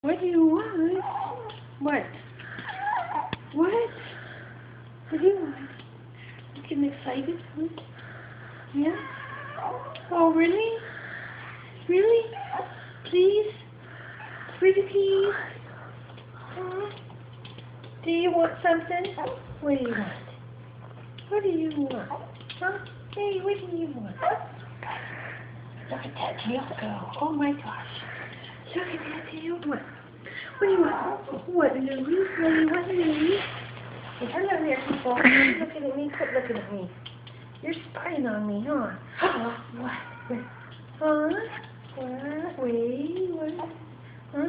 What do you want? What? What? What do you want? You getting excited? Yeah? Oh, really? Really? Please? Pretty please? Do you want something? What do you want? What do you want? Huh? Hey, what do you want? Look at that tail go. Oh my gosh. Look at that tail. What do you want? What, Louie? What do you want, Louie? Hey, hello there, people. Look at me. Quit looking at me. You're spying on me, huh? What? Huh? What? Wait, what? Huh?